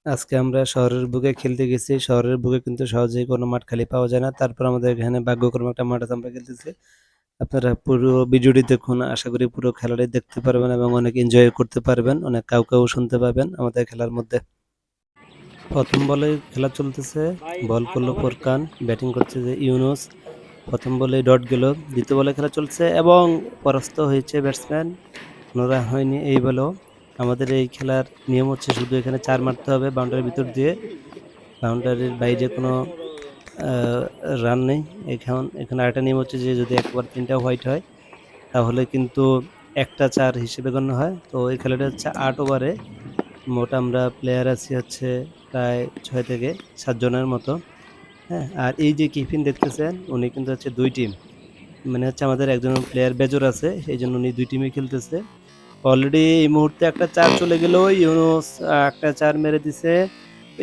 আজকে আমরা শহরের বুকে খেলতে গেছি। শহরের বুকে কিন্তু সহজেই কোনো মাঠ খালি পাওয়া যায় না। তারপর আমাদের এখানে ভাগ্যক্রমে একটা মাঠে আমরা খেলতেছি। আপনারা পুরো ভিডিওটি দেখুন। আশা করি পুরো খেলাটাই দেখতে পারবেন এবং অনেক এনজয় করতে পারবেন। অনেক কাউ শুনতে পাবেন আমাদের খেলার মধ্যে। প্রথম বলে খেলা চলতেছে। বল করলো ফোরকান, ব্যাটিং করছে যে ইউনুস। প্রথম বলেই ডট গেল। দ্বিতীয় বলে খেলা চলছে এবং পরাস্ত হয়েছে ব্যাটসম্যান। কোনো রান হয়নি এই বলেও। আমাদের এই খেলার নিয়ম হচ্ছে শুধু এখানে ৪ মারতে হবে বাউন্ডারির ভিতর দিয়ে। বাউন্ডারির বাইরে কোনো আহ, রান নেই। এখানে আরেকটা নিয়ম হচ্ছে যে যদি একবার ৩টা হোয়াইট হয় তাহলে কিন্তু একটা ৪ হিসেবে গণ্য হয়। তো এই খেলাটা হচ্ছে ৮ ওভারে। মোট আমরা প্লেয়ার আছি হচ্ছে প্রায় ৬ থেকে ৭ জনের মতো। হ্যাঁ, আর এই যে কিফিন দেখতেছেন উনি কিন্তু হচ্ছে ২ টিম, মানে হচ্ছে আমাদের একজন প্লেয়ার বেজর আছে, সেই জন্য উনি ২ টিমে খেলতেছে। অলরেডি এই মুহূর্তে একটা ৪ চলে গেল। ইউনুস একটা ৪ মেরে দিছে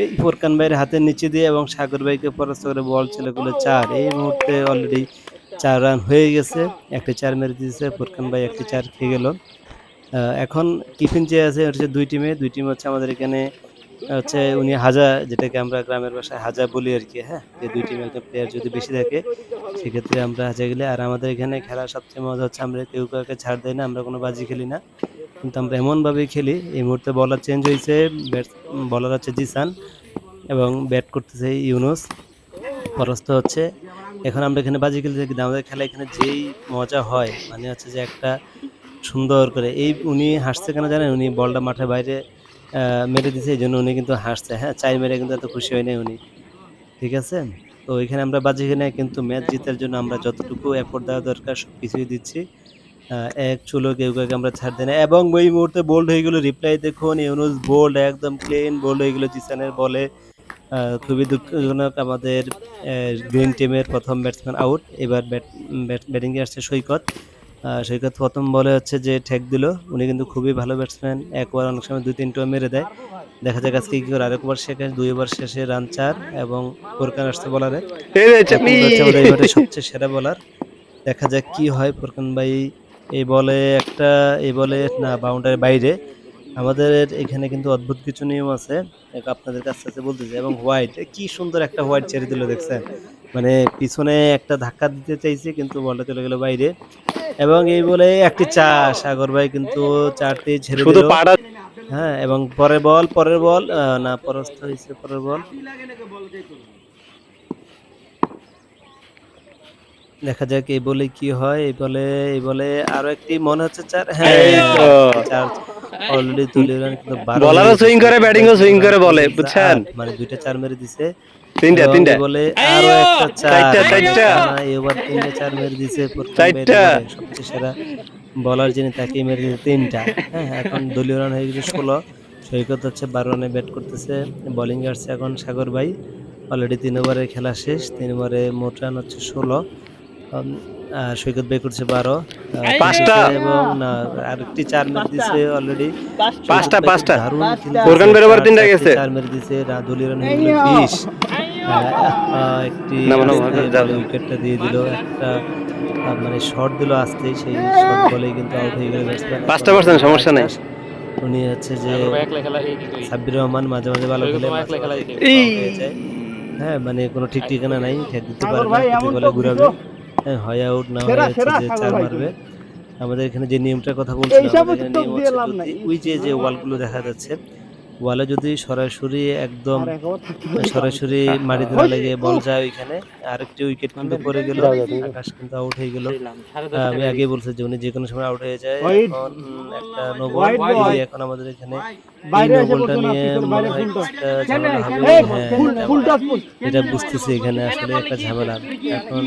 এই ফোরকান ভাইয়ের হাতের নিচে দিয়ে এবং সাগর ভাইকে পরাস্ত করে বল চলে গেল ৪। এই মুহূর্তে অলরেডি ৪ রান হয়ে গেছে। একটি ৪ মেরে দিয়েছে ফোরকান ভাই, একটি ৪ খেয়ে গেল। এখন টিফিন যে আছে হচ্ছে ২ টিমে, ২ টিম হচ্ছে আমাদের এখানে হচ্ছে উনি হাজা, যেটাকে আমরা গ্রামের ভাষায় হাজা বলি আরকি। হ্যাঁ, যে ২ টিমে একজন প্লেয়ার যদি বেশি থাকে সেক্ষেত্রে আমরা হাজা গেলে। আর আমাদের এখানে খেলার সবচেয়ে মজা হচ্ছে আমরা কেউ কাউকে ছাড় দেই না, আমরা কোনো বাজি খেলি না। কিন্তু আমরা এমনভাবেই খেলি। এই মুহূর্তে বলার চেঞ্জ হয়েছে। বলার হচ্ছে জিসান এবং ব্যাট করতেছে ইউনুস। পরাস্ত হচ্ছে। এখন আমরা এখানে বাজি খেলতে কিন্তু আমাদের খেলা এখানে যেই মজা হয় মানে হচ্ছে যে একটা সুন্দর করে এই উনি হাসছে কেন জানেন? উনি বলটা মাঠের বাইরে মেরে দিছে, এই জন্য উনি কিন্তু হাসছে। হ্যাঁ, ৪ মেরে কিন্তু এত খুশি হয় নাই উনি। ঠিক আছে? তো এখানে আমরা বাজি কিনে কিন্তু ম্যাচ জিতার জন্য আমরা যতটুকু এফোর্ট দেওয়া দরকার সবকিছুই দিচ্ছি। এক চুলো কেউ কাউকে আমরা ছাড় দেই না এবং ওই মুহূর্তে বোল্ড হয়ে গেল। রিপ্লাই দেখুন, ইউনুস বোল্ড, একদম ক্লিন বোল্ড হয়ে গেল জিসানের বলে। খুবই দুঃখজনক আমাদের গ্রিন টিমের প্রথম ব্যাটসম্যান আউট। এবার ব্যাটিংয়ে আসছে সৈকত। সৈকত প্রথম বলে হচ্ছে যে ঠেক দিল। উনি কিন্তু খুবই ভালো ব্যাটসম্যান। একবার অনেক সময় ২-৩টোও মেরে দেয়। দেখা যাক আজকে কি করে। আরেক ওভার শেষে ২ ওভার শেষে রান ৪ এবং ফোরকান আসছে বোলারে। ফোরকান ভাই হচ্ছে আমাদের এই মাঠের সবচেয়ে সেরা বোলার। দেখা যাক কি হয়। ফোরকান ভাই এই বলে একটা, এই বলে না বাউন্ডারির বাইরে। আমাদের এখানে কিন্তু অদ্ভুত কিছু নিয়ম আছে। আপনাদের কাছে আছে বলতেছি। এবং হোয়াইট, কি সুন্দর একটা হোয়াইট ছেড়ে দিল দেখছেন? মানে পিছনে একটা ধাক্কা দিতে চাইছে কিন্তু বলটা চলে গেল বাইরে। এবং এই বলে একটি ৪, সাগর ভাই কিন্তু ৪টি ছেড়ে শুধু দিল। পাড়া হ্যাঁ, এবং পরের বল না পরাস্ত হয়েছে পরের বল। দেখা যাক এই বলে কি হয়। এই বলে আরো একটি মনে হচ্ছে ৪। এই হ্যাঁ, তো একটি ৪ অলরেডি দলীয় রান কিন্তু ১২ হয়ে বলারও গেছে। সুইং করে সৈকত ভাই ব্যাটিংও কিন্তু সুইং রান করে করে বলে ফেলছে বুঝছেন ৮, মানে ২টা ৪ মেরে দিছে। তিনটা এবং তিনটা এই বলে আরো একটা ৪, চারটা মানে চারটা টানা এই ওভার ৩টে ৪ মেরে দিছে ফোরকান ভাই। চারটা মানে সবচেয়ে সেরা বলার যিনি তাকেই মেরে দিছে ৩টা। হ্যাঁ, এখন দলীয় রান হয়ে গেছে ১৬। সৈকত হচ্ছে ১২ রানে ব্যাট করতেছে। বোলিং এ আসছে এখন সাগর ভাই। অলরেডি ৩ ওভারের খেলা শেষ। ৩ ওভারে মোট রান হচ্ছে ১৬। আম সৈকত ভাই করছে ১২, পাঁচটা খেলতেছে এবং না আরেকটি ৪ মেরে দিছে অলরেডি। সৈকত পাঁচটা ভাই খুব পাঁচটা দারুণ খেলতেছে। ফোরকান বেরোবার ৪ তিনটা ৪টি গেছে ৪ মেরে দিছে। দলীয় রান হয়ে গেল ২০। আ একটি নামো নামো আস্তে যাও বলে যাও উইকেটটা দিয়ে দিল। একটা মানে শট দিল আস্তেই, সেই শট বলেই কিন্তু আউট হয়ে গেল ব্যাটসম্যান। এখন পাঁচটা হচ্ছে পার্সেন্ট মাঠে সমস্যা নেই আকাশ। উনি হচ্ছে যে সাব্বির রহমান মাঝে ভালো খেলে, মাঝে কিন্তু এই আউট হয়ে যায়। হ্যাঁ, মানে কোনো ঠিক ঠিকানা নাই। ঠেক দিতে পারে না। প্রতি বলে ঘুরাবে। হ্যাঁ, হয় আউট, না হয় হচ্ছে যে ৪ মারবে। আমাদের এখানে যে নিয়মটার কথা বলছিলাম, আমাদের এখানে নিয়ম হচ্ছে যদি ওই যে ওয়ালগুলো দেখা যাচ্ছে, ওয়ালে যদি সরাসরি একদম সরাসরি মাটিতে না লেগে বল যায় ওইখানে, আরেকটি উইকেট কিন্তু পড়ে গেল। যাও যাও তুমি যাও। আকাশ কিন্তু আউট হয়ে গেল। আমি আগেই বলছি যে উনি যেকোনো সময় আউট হয়ে যায়। এখন একটা নো বল। দেখি এখন আমাদের এখানে এই নো বলটা নিয়ে মনে হয় কিছুটা ঝামেলা হবে। হ্যাঁ, যেটা বুঝতেছি এখানে আসলে একটা ঝামেলা। এখন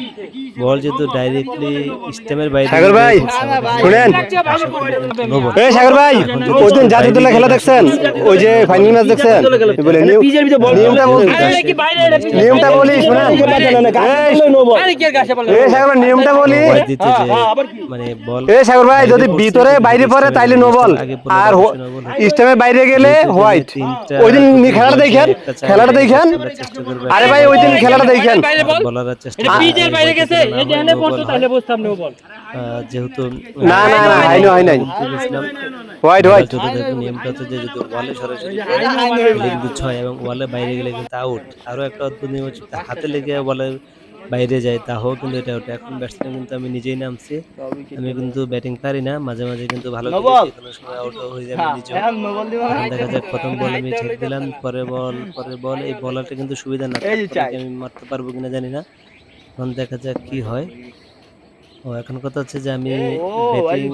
বল যেহেতু ডাইরেক্টলি স্টেমের বাইরে সাগর গিয়ে ভাই পড়ছে, আমাদের এখানে শুনেন নিয়ম হচ্ছে আশা করলে কিন্তু নো বল। এই সাগর ভাই এখন যদি ওই দিন স্টেমের বাইরে জাতীয়দলের গিয়ে খেলা ঘাসে দেখছেন পড়ছে এটা ওই যে নো বল। ফাইনাল ম্যাচ দেখছেন যদি এটা বলে নিয়মটা বল ঘাসের মানে স্টেমের নিয়মটা বাইরে বলি গিয়ে শুনেন বল যদি এই সাগর ভাই নিয়মটা বলি ওভার দিতে যে মানে বল এই সাগর ভাই বাইরে যদি পড়ছে, ভিতরে যদি বাইরে পড়ে স্টেমের তাইলে মানে নো বল স্টেমের আগে পড়লে আর তাহলে অবশ্যই নো বল হতো। স্টেমের বাইরে গেলে যেহেতু এখানে হোয়াইট। তিনটা ওই দিন গুটি খেলাটা হওয়ার দেখেন, একটা চার খেলাটা ওভারে দেখেন। আমরা চেষ্টা করবো আরে একটা ভাই ওই দিন বল খেলাটা দেখেন। বলার চেষ্টা এটা করবো পিচের বাইরে বলটা গেছে, যেন না এই যে হয়, এনে নো পড়তো বল হয়। তাহলে বুঝতাম নো বল। যেহেতু না না না, বাইরে, হাইনো হাই নাই, বলতে গেছিলাম হোয়াইট মোবাইল হোয়াইট। ছোট দেখুন নিয়মটা হচ্ছে যে যদি ওয়ালে সরাসরি পড়ে তাহলে কিন্তু 6 এবং ওয়ালে বাইরে গেলে কিন্তু আউট। আরো একটা অদ্ভুত নিয়ম হচ্ছে হাতে লেগে বলের বাইরে যায় তাও কিন্তু এটা আউট। এখন ব্যাটসম্যান কিন্তু আমি নিজেই নামছি, আমি কিন্তু ব্যাটিং পারি না, মাঝে মাঝে কিন্তু ভালো খেলি, যেকোনো সময় আউটও হয়ে যাবে নিজেও। এখন দেখা যাক প্রথম বল আমি ছেড়ে দিলাম, পরের বল এই বলারটা কিন্তু সুবিধা না, তারপরে কি আমি মারতে পারবো কিনা জানি না। এখন দেখা যাক কি হয়। এখন কথা হচ্ছে যে আমি ব্যাটিং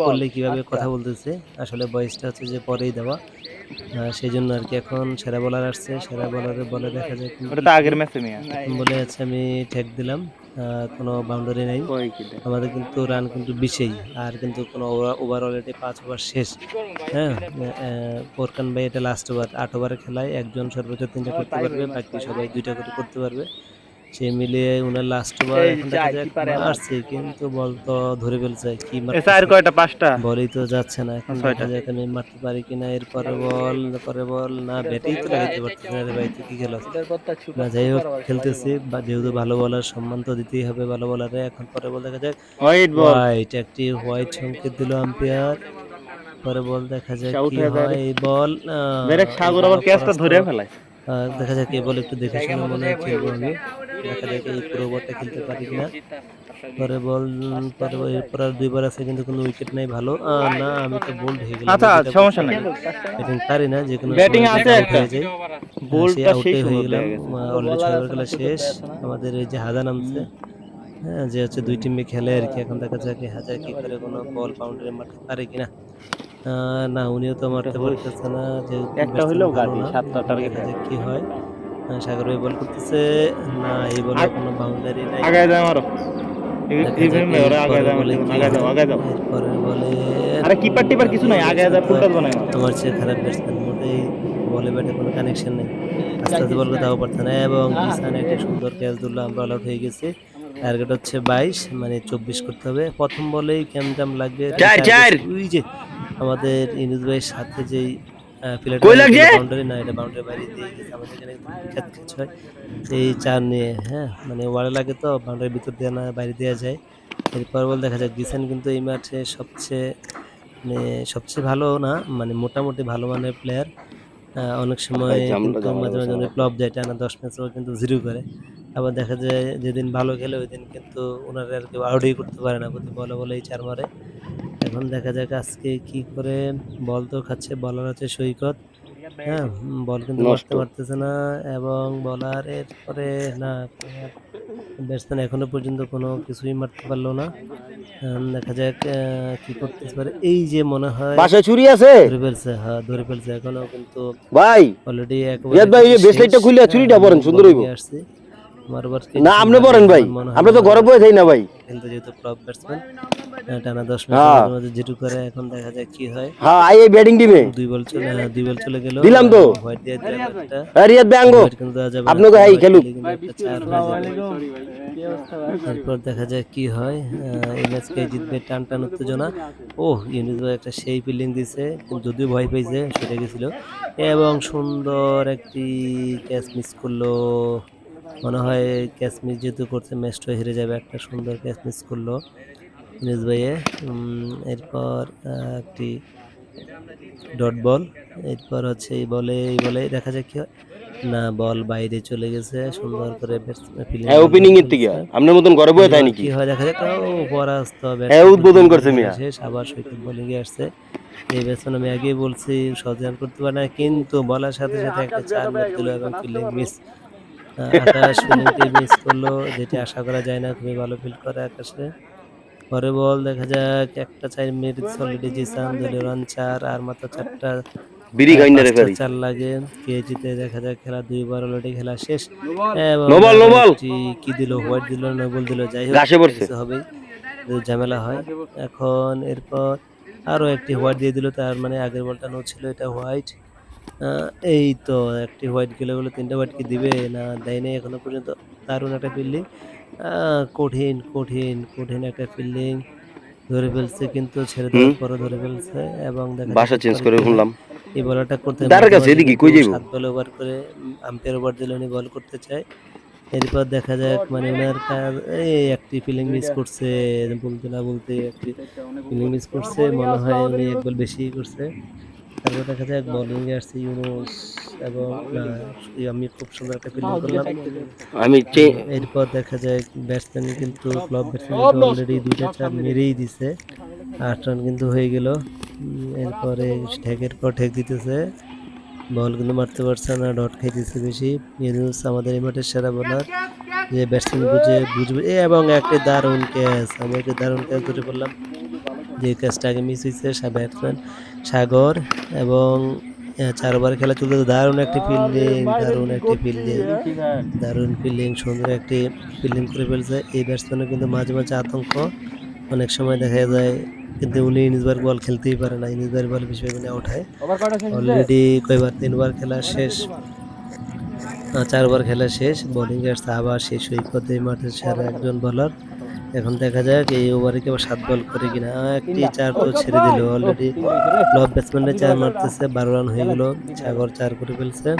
করলে কিভাবে কথা বলতেছে, আসলে বয়সটা হচ্ছে যে পরেই দেওয়া, সেই জন্য আর কি। এখন সেরা বোলার আসছে, সেরা বোলারে বলে দেখা যায় কি ওটা কি তো করে। আগের ম্যাচে মিয়া। প্রথম বলে আছে আমি ঠেক দিলাম, কোনো বাউন্ডারি নাই, আমাদের কিন্তু রান কিন্তু বিশেই, আর কিন্তু কোনো ওভার অলরেডি 5 ওভার শেষ। হ্যাঁ, ফোরকান ভাই এটা লাস্ট ওভার, 8 ওভারের খেলায় একজন সর্বোচ্চ 3টা করতে পারবে, বাকি সবাই 2টা করে করতে পারবে। সে মিলিয়ে উনার লাস্ট ওভার। এখন দেখা যাক, মারছে কিন্তু বল তো ধরে ফেলছে, কি এসা আর মারতেছে, কয়টা? 5টা বলই তো যাচ্ছে না। এখন দেখা 6টা। যাক আমি মারতে পারি কিনা। এরপরে বল না, ব্যাটেই তো লাগাইতে পারতেছি না রে ভাই, তুই কি খেলোস না। যাই হোক খেলতেছি, বা যেহেতু ভালো বলার সম্মান তো দিতেই হবে ভালো বলারে। এখন পরে বল দেখা যাক, হোয়াইট বল। হোয়াইট, একটি হোয়াইট সংকেত দিল আম্পায়ার। পরে বল দেখা যাক আউট কি হয়ে হয়। যায়। এই বল ডাইরেক্ট এই সাগর বল আবার ক্যাচটা পরাস্ত। ধরে ফেলায়। দেখা যাক এই বল একটু দেখে শুনে মনে হয় খেলবো আমি, দেখা যাক এই পুরো বলটা খেলতে পারি কিনা। এরপর আর 2 বার আছে কিন্তু কোনো উইকেট নাই ভালো। না, আমি তো বোল্ড হয়ে গেলাম, আচ্ছা, এই যেটা সমস্যা বলছিলাম নাই। যে ব্যাটিং পারি না, যে কোনো ব্যাটিং সময় আছে কিন্তু আউট একটা। হয়ে যায়। সেই বোল্টটা সেই আউটে হয়ে সুন্দর গেলাম, দেখা গেছে। অলরেডি 6 ওভার খেলা শেষ। আমাদের এই যে হাজা নামছে, হ্যাঁ, যে হচ্ছে 2 টিমে খেলে আর কি। এখন দেখা যাক এই হাজা কি করে, কোনো বল বাউন্ডারি মারতে পারে কিনা। না, উনিও তো মারতে পারতেছে না, যেহেতু একটা ব্যাটসম্যান হইলেও ভালো গাদি, না। 7টা এখন টার্গেট দেখা হয়। যাক কি হয়। সাগর ভাই বল করতেছে, না এই বলেও কোনো বাউন্ডারি নাই। আগায় যায় মারো। দেখা যাক ইভেন ওরা এর আগায় পরের যায় বলে মারতে, কি আগায় যাও, হয়। আগায় যাও। এর পরের বলে আরে কিপার টিপার কিছু নাই, এই আগায় যায় ব্যাটসম্যান তো ফুল টস বানায় মারো। আমার চেয়ে খারাপ ব্যাটসম্যান, মোটেই বলে ব্যাটে কোনো কানেকশন নেই, আস্তে আস্তে বল কোথাও পারছে না। এবং জিসান একটি সুন্দর ক্যাচ ধরলো, আমরা অল আউট হয়ে গেছি। টার্গেট হচ্ছে 22, মানে 24 করতে হবে। প্রথম বলেই ক্যাম লাগবে, চার চার চার গেছে। ওই যে আমাদের ইনুস ভাইয়ের সাথে যেই প্লেয়ারটা কই দাঁড়িয়ে ছিল, লাগছে? বাউন্ডারি না, এটা বাউন্ডারি বাইরে দিয়ে গেছে। আমাদের এখানে কিন্তু খুব খ্যাচ খ্যাচ হয় এই 4 নিয়ে, হ্যাঁ, মানে ওয়ালে লাগে তো বাউন্ডারির ভিতর দিয়ে না বাইরে দেওয়া যায়। এরপর বল দেখা যাক, জিসান কিন্তু এই মাঠে মানে সবচেয়ে ভালো না, মানে মোটামুটি ভালো মানের প্লেয়ার। অনেক সময় ভাই জামলা কিন্তু জামালা মাঝে বসে মাঝে আমার অনেক ফ্লপ যায়, টানা 10 ম্যাচও কিন্তু জিরো করে। আবার দেখা যায় যেদিন ভালো খেলে ওই দিন কিন্তু ওনারা আর কেউ আউটই করতে পারে না, প্রতি বলে বলেই 4 মারে। এখন দেখা যাক আজকে কি করে। বল তো খাচ্ছে, বলার আছে সৈকত, হ্যাঁ, বল কিন্তু নষ্ট। মারতে পারতেছে না। এবং বলার এরপরে না, ব্যাটসম্যান এখনো পর্যন্ত কোনো কিছুই মারতে পারলো না। দেখা যাক কি করতে পারে। এই যে মনে হয় বাসায় চুরি আছে ধরে ফেলছে, হ্যাঁ ধরে ফেলছে। এখনো কিন্তু ভাই। অলরেডি 1 ওভারে রিয়াদ ভাই, কিন্তু এই শেষ। ব্রেসলেটটা খুলে হ্যাঁ, চুরিটা আমি পরেন, সুন্দর হইব। বোলিংয়ে আসছি, আমার ওভার না ফিনিশিং আপনি ভালোই, পরেন ভাই, আমার মনে হয় আপনি তো ভালো ঘরে হবে। বয়ে থাই না ভাই। কিন্তু যেহেতু টপ ব্যাটসম্যান, টানা 10 ম্যাচে হ্যাঁ মাঝে মাঝে জিরো করে। এখন দেখা যাক কি হয়। হ্যাঁ, আই এই ব্যাটিং টিমে 2 বল চলে গেল, দিলাম তো। এবং হোয়াইট দিয়ে দিলাম একটা। রিয়াদ ভাই আঙ্গো, হোয়াইট কিন্তু দেওয়া যাবে না, আপনাকে 3 হাই হোয়াইট খেলুক। দিলে কিন্তু একটা 4 হয়ে যাবে। এরপর দেখা যাক কি হয়। এই ম্যাচ কে জিতবে, টান টান উত্তেজনা। ওহ, ইউনুস ভাই একটা সেই ফিল্ডিং দিছে, কিন্তু যদিও ভয় পেয়েছে, সরে গেছিল। এবং সুন্দর একটি ক্যাচ মিস করলো, মনে হয় ক্যাচ মিস যেহেতু করছে ম্যাচটা হেরে যাবে। একটা সুন্দর ক্যাচ মিস করলো ইউনুস ভাইয়ে। এরপর একটি ডট বল। এরপর হচ্ছে এই বলে দেখা যাক কি হয়। না, বল বাইরে চলে গেছে, সুন্দর করে ফিল্ডিং হ্যাঁ, বল ওপেনিং ধরে এর থেকে ফেলছে। আপনার মতন ঘরে বয়ে থাই এবার নাকি? কি হয় দেখা যাক। ও পরাস্ত, হ্যাঁ, ব্যাটসম্যান কিন্তু উদ্বোধন 2 করছে বলে খেলা মিয়া। শেষ। আবার সৈকত বোলিং এ আসছে। এই ব্যাটসম্যান আমি আগেই বলছি সহজে রান করতে পারে না, কিন্তু বলার সাথে সাথে একটা 4 মেরে দিল এবং ফিল্ডিং মিস। আকাশ ফিল্ডিংটি মিস করলো, যেটি আশা করা যায় না, খুবই ভালো ফিল্ড করে আকাশে। পরে বল দেখা যাক, একটা 4 মেরে দিচ্ছে অলরেডি জিসান, দলীয় রান 4, আর মাত্র 4টা বিড়ি খাই না 5টা রেফারি। 4 লাগে। কে জিতে দেখা যাক। খেলা 2 বার অলরেডি খেলা শেষ। এবং নো বল, নো আরো বল। একটি কি দিল, হোয়াইট দিল না বল দিল, যাই হোক ঘাসে একটা পড়ছে। কিছু হবেই, যদি ঝামেলা হয়। এখন এরপর আরো একটি হোয়াইট দিয়ে দিল, তার মানে আগের বলটা নো ছিল, এটা হোয়াইট। এই তো একটি হোয়াইট গেলে বলে 3টা হোয়াইট কি দিবে না, দেয় নাই এখনো পর্যন্ত। দারুণ একটা ফিল্ডিং, কঠিন কঠিন কঠিন একটা ফিল্ডিং, ধরে ফেলছে কিন্তু ছেড়ে হুম, দেওয়ার পরও ধরে ফেলছে। এবং দেখা যাক বাসা চেঞ্জ এরপরে করে কি হয়। শুনলাম। এই বলটা করতে তার মাঝে কাছে মাঝে এদিকে কিন্তু কই যাইবো? 7 বল ওভার করে আম্পায়ার ওভার দিলে উনি বল করতে চায়। এরপর দেখা যাক মানে উনার কাজ এই একটি ফিল্ডিং মিস করছে, বলতে না বলতে একটি ফিল্ডিং মিস করছে, মনে হয় উনি এক বল বেশিই করছে। তারপর দেখা যাক বোলিং এ আসছে ইউনুস এবং না, আমি খুব সুন্দর একটা ফিল্ডিং করলাম। আমি এরপর দেখা যায় ব্যাটসম্যান কিন্তু ক্লাব ব্যাটসম্যান কিন্তু অলরেডি 2টা 4 মেরেই দিছে। 8 রান কিন্তু হয়ে গেল। এরপরে ঠেকের পর ঠেক দিতেছে। বল কিন্তু মারতে পারছে না, ডট খাইতেছে বেশি। ইউনুস আমাদের এই মাঠের সেরা বোলার, যে ব্যাটসম্যান বুঝবে এবং একটি দারুণ ক্যাচ, আমি একটি দারুণ ক্যাচ ধরে বললাম, যে ক্যাচটা আগে মিস হয়েছে ব্যাটসম্যান সাগর এবং 4 ওভার খেলা চলতে দারুণ একটি ফিল্ডিং, দারুণ একটি ফিল্ডিং, দারুণ ফিল্ডিং, সুন্দর একটি ফিল্ডিং করে ফেলছে। এই ব্যাটসম্যানও কিন্তু মাঝে মাঝে আতঙ্ক, অনেক সময় দেখা যায় কিন্তু উনি নিজবার বল খেলতেই পারে না, নিজবার বল বেশিরভাগ উনি আউট হয়। অলরেডি কয়বার 3 ওভার খেলা শেষ, 4 ওভার খেলা শেষ, বোলিং আসছে আবার সেই সৈকত এই মাঠের সেরা একজন বোলার। এখন দেখা যাক এই ওভারে কি আবার 7 বল করে কিনা। একটি 4 তো ছেড়ে দিল অলরেডি, ক্লাব ব্যাটসম্যানরা 4 মারতেছে, 12 রান হয়ে গেল, সাগর 4 করে ফেলছে।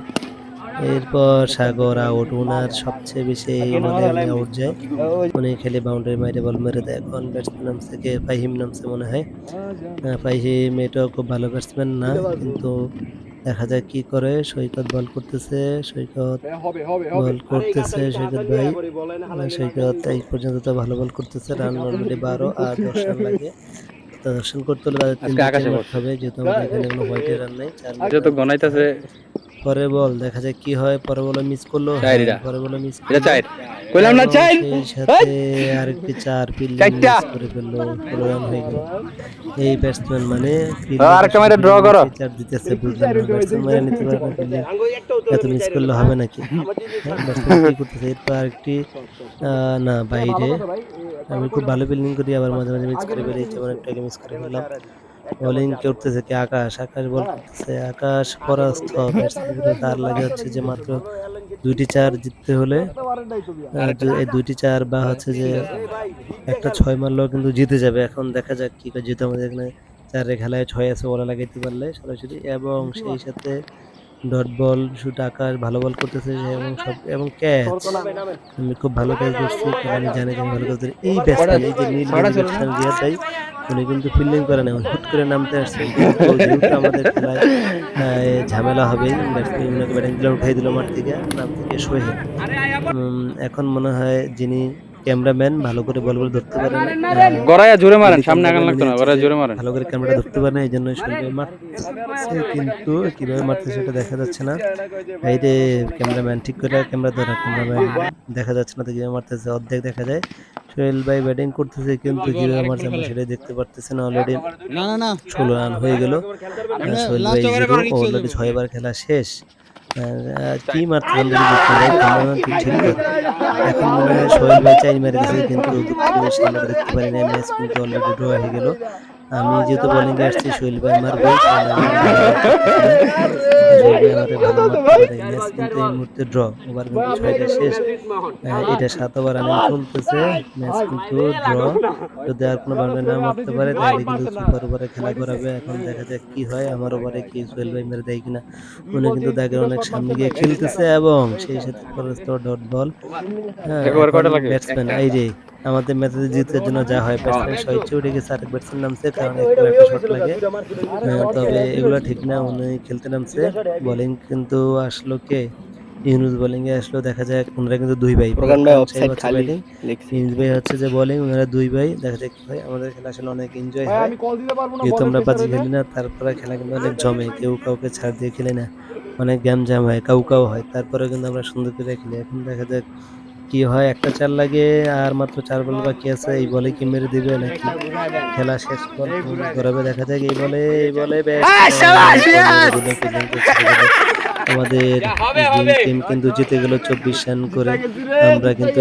এরপর সাগর আউট, ওনার সবচেয়ে বেশি এই বলে উনি আউট যায়, উনি খেলে বাউন্ডারি মাইরে বল মেরে দেয়। এখন ব্যাটসম্যান নামছে কে, ফাহিম নামছে মনে হয়। ফাহিম এটাও খুব ভালো ব্যাটসম্যান না, কিন্তু দেখা যাক কি করে। সৈকত বল করতেছে, সৈকত বল করতেছে, সৈকত ভাই, সৈকত এই পর্যন্ত তো ভালো বল করতেছে। রান অলরেডি 12 আর 10 রান লাগে। তো 10 রান করতে হলে তাদের 3 থেকে মারতে হবে, যেহেতু আমাদের এখানে কোনো হোয়াইটের রান নেই, 4 রান করতে হয়। পরে বল দেখা যায় কি হয়, পরে বলে মিস করলো, হ্যাঁ পরে বলে মিস করলো এবং সেই সাথে আরেকটি 4 ফিল্ডিং মিস করে ফেললো, 16 রান হয়ে গেল। এই ব্যাটসম্যান মানে ফিল্ডিংটা শুধু ফিল্ডিং মিসেই 4 দিতেছে, বুঝলাম না, ব্যাটসম্যান মেরে নিতে পারে না ফিল্ডিং, এত মিস করলে হবে নাকি? হ্যাঁ, ব্যাটসম্যান কি করতেছে? এরপর আরেকটি না বাইরে, আমি খুব ভালো ফিল্ডিং করি আবার মাঝে মাঝে মিস করে ফেলি, যেমন একটু আগে মিস করে ফেললাম। বোলিং করতেছে কি আকাশ, আকাশ বল করতেছে, আকাশ পরাস্ত, ব্যাটসম্যান পুরো তার লাগে হচ্ছে যে মাত্র 2টি 4 জিততে হলে এই 2টি 4 বা হচ্ছে যে একটা 6 মারলেও কিন্তু জিতে যাবে। এখন দেখা যাক কি করে, যেহেতু আমাদের এখানে 4 এর খেলায় 6 আছে, ওরা লাগাইতে পারলে সরাসরি, এবং সেই সাথে ডট বল শুট, আকাশ ভালো বল করতেছে এবং সব এবং ক্যাচ, আমি খুব ভালো ক্যাচ ধরছি, কারণ আমি জানি যে আমি ভালো ক্যাচ ধরি। এই ব্যাটসম্যান, এই যে নীল গেঞ্জি ব্যাটসম্যান রিয়াদ ভাই, উনি কিন্তু ফিল্ডিং করে না, উনি হুট করে নামতে আসছেন, কিন্তু যেহেতু আমাদের খেলায় ঝামেলা হবেই, ব্যাটসম্যান উনাকে ব্যাটিং দিলে উঠাই দিল মাঠ থেকে, নাম থেকে সোহেল। এখন মনে হয় যিনি ক্যামেরাম্যান ভালো করে বল ধরতে পারেন, গড়াইয়া জোরে মারেন, যিনি সামনে আগান ক্যামেরাম্যান লাগতো উনি না, হচ্ছে গড়াইয়া যে জোরে মারেন। ভালো করে ক্যামেরাটা ধরতে পারে না, এই জন্য সোহেল মারছে, কিন্তু কিভাবে মারতেছে সেটা দেখা যাচ্ছে না। এই যে ক্যামেরাম্যান ঠিক করে ক্যামেরা ধরা, ক্যামেরাম্যান দেখা যাচ্ছে না তো কিভাবে মারতেছে, অর্ধেক দেখা যায়। সোহেল ভাই ব্যাটিং করতেছে কিন্তু কিভাবে মারছে আমরা সেটাই দেখতে পারতেছি না। অলরেডি 16 রান হয়ে গেল, সোহেল ভাই 0, অলরেডি 6 বার খেলা শেষ। কি মারতেছেন যদি দেখতে ভাই, ক্যামেরাম্যান তুই ঠিক কর। এখন মনে হয় সোহেল ভাই চাই মেরে দিয়েছে, কিন্তু দুঃখের বিষয় আমরা দেখতে পারি না, ম্যাচ কিন্তু অলরেডি ড্র হয়ে গেল। আমি যেহেতু বোলিং এ আসছি, সোহেল ভাই মারবে, কারণ আমি ভালো বল করতেছি না, সোহেল ভাই আমারে ভালো মারতে পারে। ম্যাচ কিন্তু এই মুহূর্তে ড্র, ওভার কিন্তু 6টা শেষ, এটা 7 ওভার রানিং চলতেছে, ম্যাচ কিন্তু ড্র। যদি আর কোনো বাউন্ডারি না মারতে পারে তাহলে কিন্তু সুপার ওভারে খেলা করাবে। এখন দেখা যাক কি হয়, আমার ওভারে কি সোহেল ভাই মেরে দেয় কিনা। উনি কিন্তু দাগের অনেক সামনে গিয়ে খেলতেছে এবং সেই সাথে পরস্ত ডট বল। হ্যাঁ, একবার এখন কয়টা লাগে? ব্যাটসম্যান এই যে আমাদের ম্যাচে জিতার জন্য যা হয়, ব্যাটসম্যান স্বেচ্ছায় উঠে গেছে, আরেক ব্যাটসম্যান নামছে, কারণ একবার একটা শট লাগে। তবে এগুলো ঠিক না, উনি খেলতে নামছে। বোলিং কিন্তু আসলো কে, ইউনুস বোলিং এ আসলো। দেখা যায় ওনারা কিন্তু 2 ভাই, প্রধান ফরহাদ ভাই খান সাহেব অফসাইড হচ্ছে খালি ব্যাটিং, লিখছি। ইউনুস ভাই হচ্ছে যে বোলিং, ওনারা 2 ভাই। দেখা যাক কি হয়, আমাদের খেলা আসলে অনেক এনজয় হয়, যেহেতু আমরা বাজি খেলি না, তারপরে খেলা কিন্তু অনেক জমে, কেউ কাউকে ছাড় দিয়ে খেলে না, অনেক গ্যামজাম হয়, কাউ হয়, তারপরে কিন্তু আমরা সুন্দর করে খেলি। এখন দেখা যাক কি হয়, একটা 4 লাগে আর মাত্র 4 বল বাকি আছে, এই বলে কি মেরে দিবে নাকি খেলা শেষ বল কি করাবে, দেখা যাক। এই বলে ব্যাটসম্যান মেরে দিল, ফিল্ডিংটা ছেড়ে গেল, আমাদের ড্রিম টিম কিন্তু জিতে গেল 24 রান করে। আমরা কিন্তু